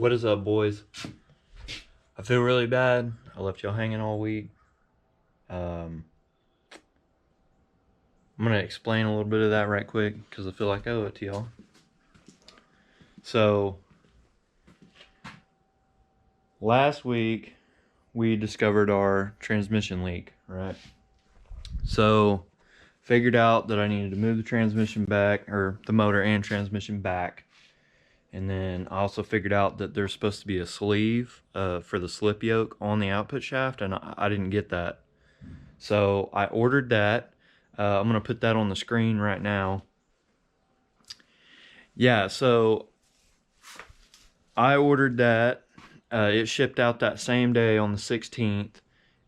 What is up, boys? I feel really bad. I left y'all hanging all week. I'm gonna explain a little bit of that right quick because I feel like I owe it to y'all. So last week we discovered our transmission leak, right? So figured out that I needed to move the transmission back, or the motor and transmission back. And then I also figured out that there's supposed to be a sleeve for the slip yoke on the output shaft, and I didn't get that. So I ordered that. I'm going to put that on the screen right now. Yeah, so I ordered that. It shipped out that same day on the 16th.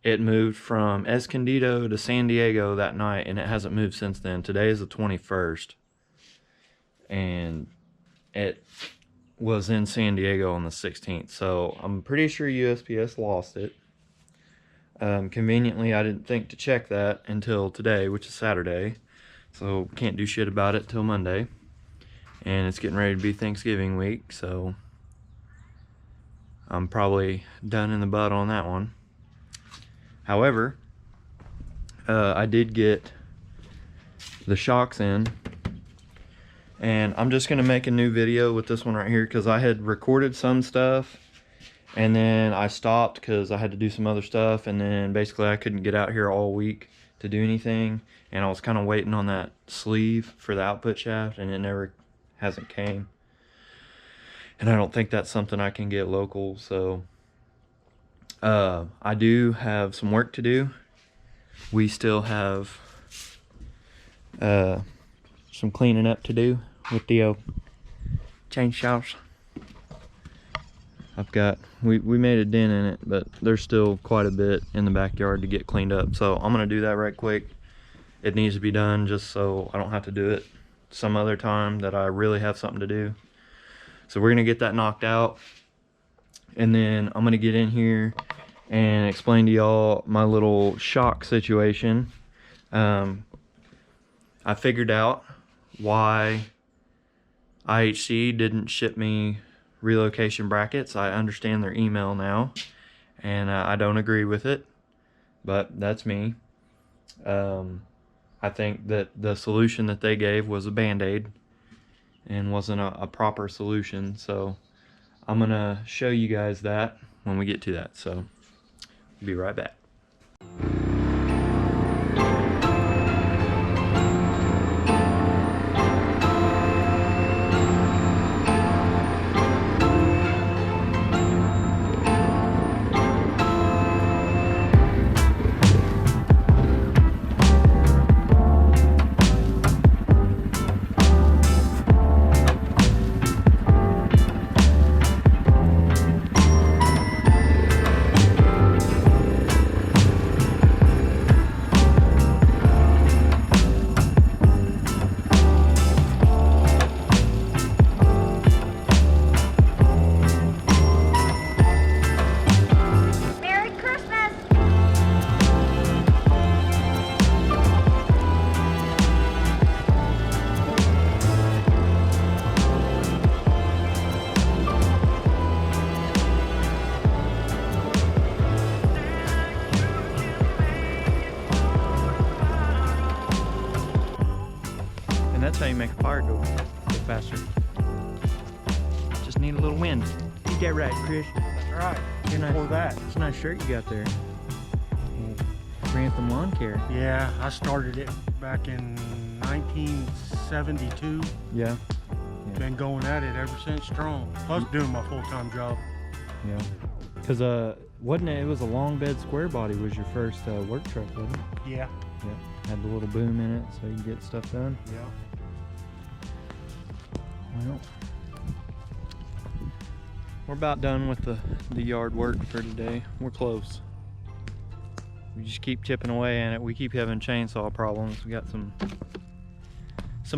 It moved from Escondido to San Diego that night, and it hasn't moved since then. Today is the 21st. And it was in San Diego on the 16th. So I'm pretty sure USPS lost it. Conveniently, I didn't think to check that until today, which is Saturday. So can't do shit about it till Monday. And it's getting ready to be Thanksgiving week, so I'm probably done in the butt on that one. However, I did get the shocks in, and I'm just gonna make a new video with this one right here because I had recorded some stuff and then I stopped because I had to do some other stuff, and then basically I couldn't get out here all week to do anything, and I was kind of waiting on that sleeve for the output shaft, and it hasn't came. And I don't think that's something I can get local, so I do have some work to do. We still have some cleaning up to do with the chainsaws. We made a dent in it, but there's still quite a bit in the backyard to get cleaned up, so I'm gonna do that right quick. It needs to be done just so I don't have to do it some other time that I really have something to do. So we're gonna get that knocked out, and then I'm gonna get in here and explain to y'all my little shock situation. I figured out why IHC didn't ship me relocation brackets. I understand their email now, and I don't agree with it, but that's me. I think that the solution that they gave was a band-aid and wasn't a proper solution, so I'm gonna show you guys that when we get to that, so be right back. That's how you make a fire go faster. Just need a little wind. Ain't that right, Chris? That's right. You're nice. For that. It's a nice shirt you got there. Grantham Lawn Care. Yeah, I started it back in 1972. Yeah. Been going at it ever since, strong. Plus doing my full-time job. Yeah. Because wasn't it? It was a long bed square body was your first work truck, wasn't it? Yeah. Yeah. Had the little boom in it so you can get stuff done. Yeah. Well, we're about done with the yard work for today. We're close. We just keep chipping away at it. We keep having chainsaw problems. We got some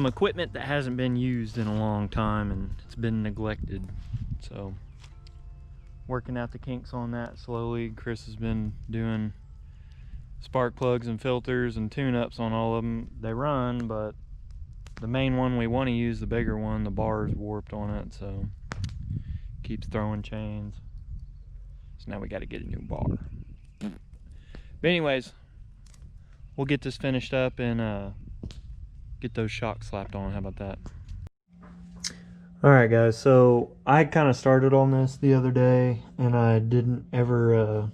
equipment that hasn't been used in a long time, and it's been neglected. So working out the kinks on that slowly. Chris has been doing spark plugs and filters and tune-ups on all of them. They run, but the main one we want to use, the bigger one, the bar is warped on it, so Keeps throwing chains. So now we got to get a new bar. But anyways, we'll get this finished up and get those shocks slapped on. How about that? Alright guys, so I kind of started on this the other day and I didn't ever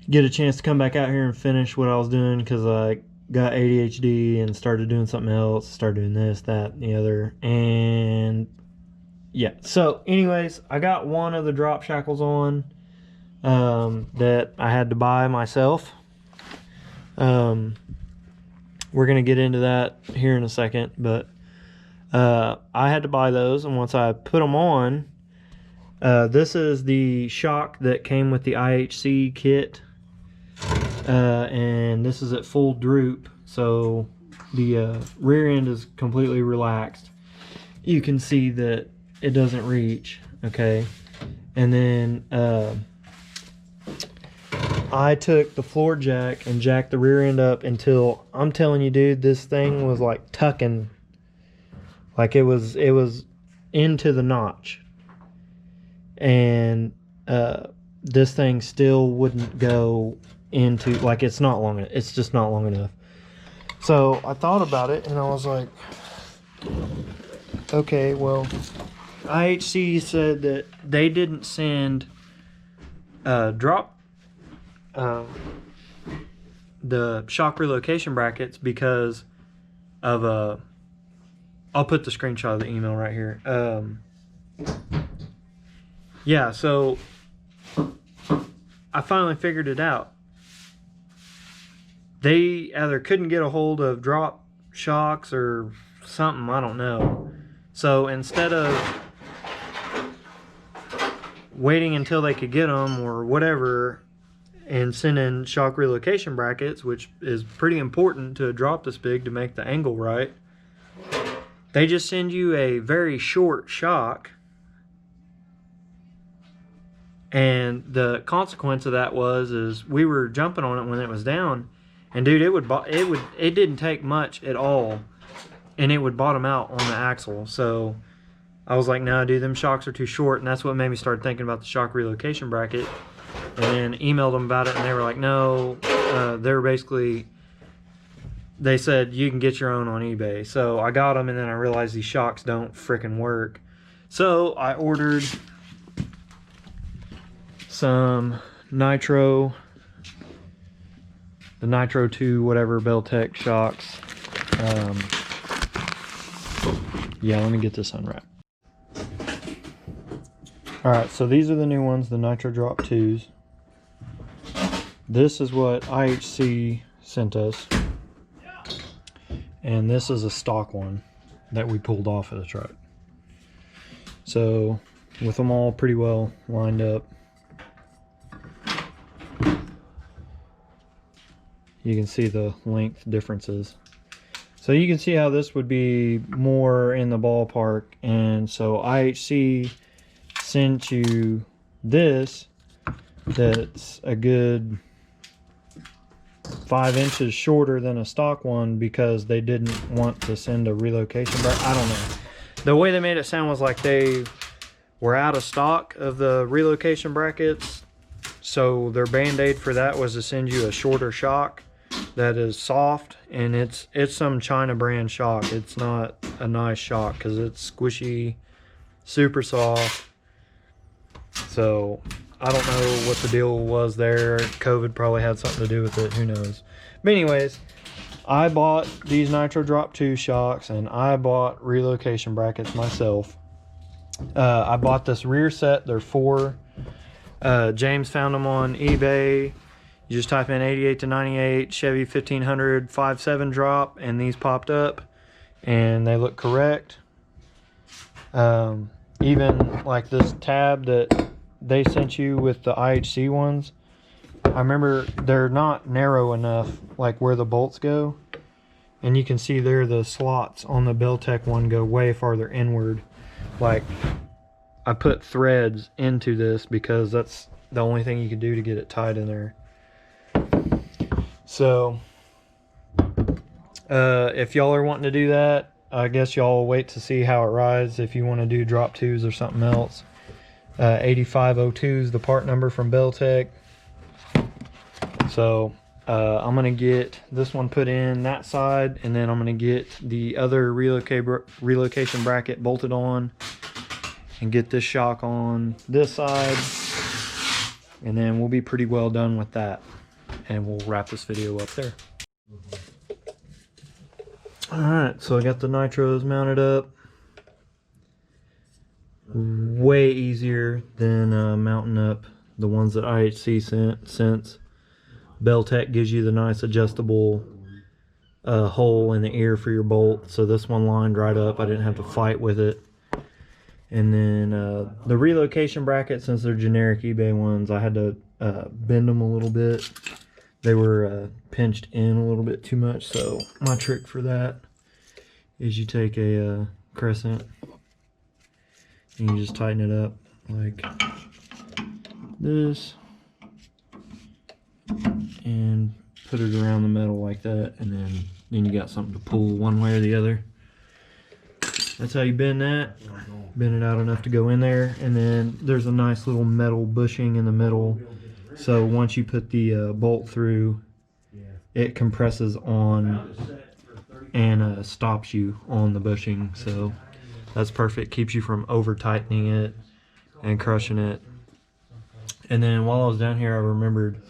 get a chance to come back out here and finish what I was doing because I got ADHD and started doing something else, started doing this, that, and the other, and yeah. So anyways, I got one of the drop shackles on that I had to buy myself. We're gonna get into that here in a second, but I had to buy those, and once I put them on, this is the shock that came with the IHC kit, and this is at full droop, so the rear end is completely relaxed. You can see that it doesn't reach, okay? And then I took the floor jack and jacked the rear end up until, I'm telling you dude, this thing was like tucking. Like it was into the notch, and this thing still wouldn't go into, like, it's not long enough. It's just not long enough. So I thought about it and I was like, okay, well, IHC said that they didn't send drop the shock relocation brackets because of I'll put the screenshot of the email right here. Yeah, so I finally figured it out. They either couldn't get a hold of drop shocks or something, I don't know. So instead of waiting until they could get them or whatever and sending shock relocation brackets, which is pretty important to a drop this big to make the angle right, they just send you a very short shock, and the consequence of that is we were jumping on it when it was down, and dude, it didn't take much at all, and it would bottom out on the axle. So I was like, nah, dude, them shocks are too short, and that's what made me start thinking about the shock relocation bracket, and then emailed them about it, and they were like, no, they were basically, they said you can get your own on eBay. So I got them, and then I realized these shocks don't frickin' work. So I ordered some Nitro, the Nitro 2 whatever Beltec shocks. Yeah, let me get this unwrapped. Alright, so these are the new ones, the Nitro Drop 2s. This is what IHC sent us. And this is a stock one that we pulled off of the truck. So with them all pretty well lined up, you can see the length differences. So you can see how this would be more in the ballpark, and so IHC sent you this that's a good 5 inches shorter than a stock one because they didn't want to send a relocation bracket. I don't know. The way they made it sound was like they were out of stock of the relocation brackets, so their band-aid for that was to send you a shorter shock that is soft, and it's some China brand shock. It's not a nice shock because it's squishy, super soft. So I don't know what the deal was there. COVID probably had something to do with it, who knows. But anyways, I bought these Nitro Drop 2 shocks, and I bought relocation brackets myself. I bought this rear set. They're 4. James found them on eBay. You just type in 88 to 98 Chevy 1500 5.7 drop, and these popped up, and they look correct. Even like this tab that they sent you with the IHC ones, I remember they're not narrow enough, like where the bolts go, and you can see there the slots on the Beltec one go way farther inward. Like, I put threads into this because that's the only thing you can do to get it tied in there. So if y'all are wanting to do that, I guess y'all will wait to see how it rides if you want to do drop twos or something else. 8502 is the part number from Beltec. So I'm gonna get this one put in that side, and then I'm gonna get the other relocation bracket bolted on and get this shock on this side, and then we'll be pretty well done with that, and we'll wrap this video up there. Alright, so I got the nitros mounted up. Way easier than mounting up the ones that IHC sent, since Beltec gives you the nice adjustable hole in the ear for your bolt. So this one lined right up, I didn't have to fight with it. And then the relocation bracket, since they're generic eBay ones, I had to bend them a little bit. They were pinched in a little bit too much, so my trick for that is you take a crescent and you just tighten it up like this and put it around the metal like that, and then you got something to pull one way or the other. That's how you bend that. Bend it out enough to go in there, and then there's a nice little metal bushing in the middle. So once you put the bolt through, it compresses on and stops you on the bushing. So that's perfect. Keeps you from over tightening it and crushing it. And then while I was down here, I remembered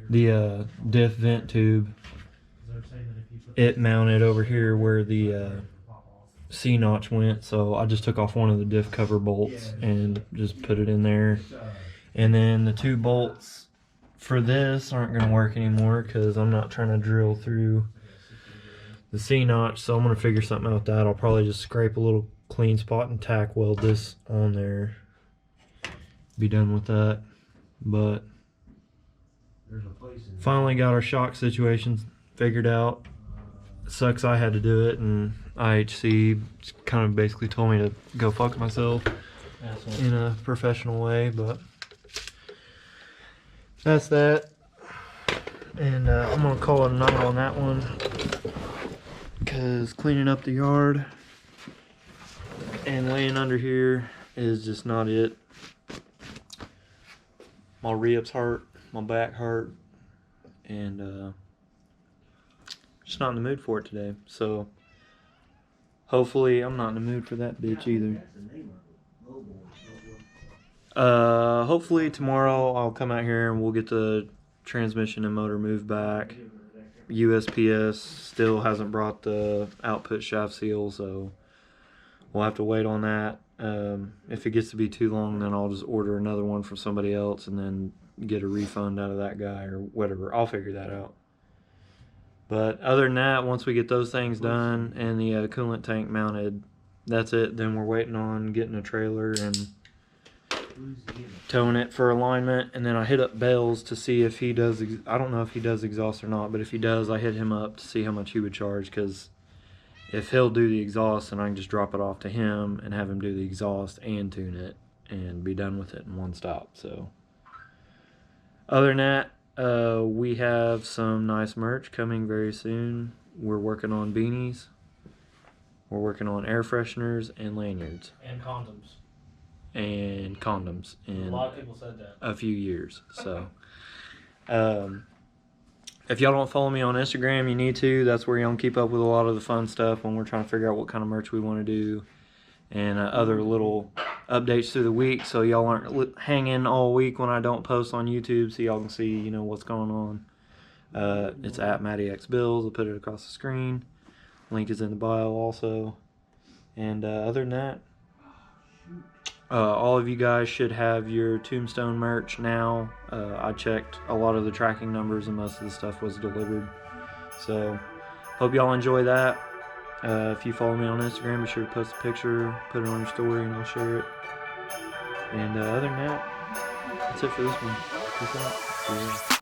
the diff vent tube. It mounted over here where the C-notch went, so I just took off one of the diff cover bolts and just put it in there. And then the two bolts for this aren't going to work anymore because I'm not trying to drill through the C-notch, so I'm going to figure something out with that. I'll probably just scrape a little clean spot and tack weld this on there. Be done with that. But finally got our shock situation figured out. Sucks I had to do it, and IHC kind of basically told me to go fuck myself in a professional way, but that's that. And I'm gonna call it a night on that one, because cleaning up the yard and laying under here is just not it. My ribs hurt, my back hurt, and just not in the mood for it today. So hopefully I'm not in the mood for that bitch either. Hopefully tomorrow I'll come out here and we'll get the transmission and motor moved back. USPS still hasn't brought the output shaft seal, so we'll have to wait on that. If it gets to be too long, then I'll just order another one from somebody else and then get a refund out of that guy or whatever. I'll figure that out. But other than that, once we get those things done and the coolant tank mounted, that's it. Then we're waiting on getting a trailer and towing it for alignment. And then I hit up Bales to see if he does, I don't know if he does exhaust or not, but if he does, I hit him up to see how much he would charge, because if he'll do the exhaust, then I can just drop it off to him and have him do the exhaust and tune it and be done with it in one stop. So other than that, we have some nice merch coming very soon. We're working on beanies. We're working on air fresheners and lanyards. And condoms. And condoms. A lot of people said that. A few years. So, if y'all don't follow me on Instagram, you need to. That's where y'all can keep up with a lot of the fun stuff when we're trying to figure out what kind of merch we want to do. And other little updates through the week, so y'all aren't hanging all week when I don't post on YouTube, so y'all can see, you know, what's going on. It's at MattyXBuilds. I'll put it across the screen. Link is in the bio also. And other than that, all of you guys should have your Tombstone merch now. I checked a lot of the tracking numbers and most of the stuff was delivered. So hope y'all enjoy that. If you follow me on Instagram, be sure to post a picture, put it on your story, and I'll share it. And other than that, that's it for this one. Peace out. See ya.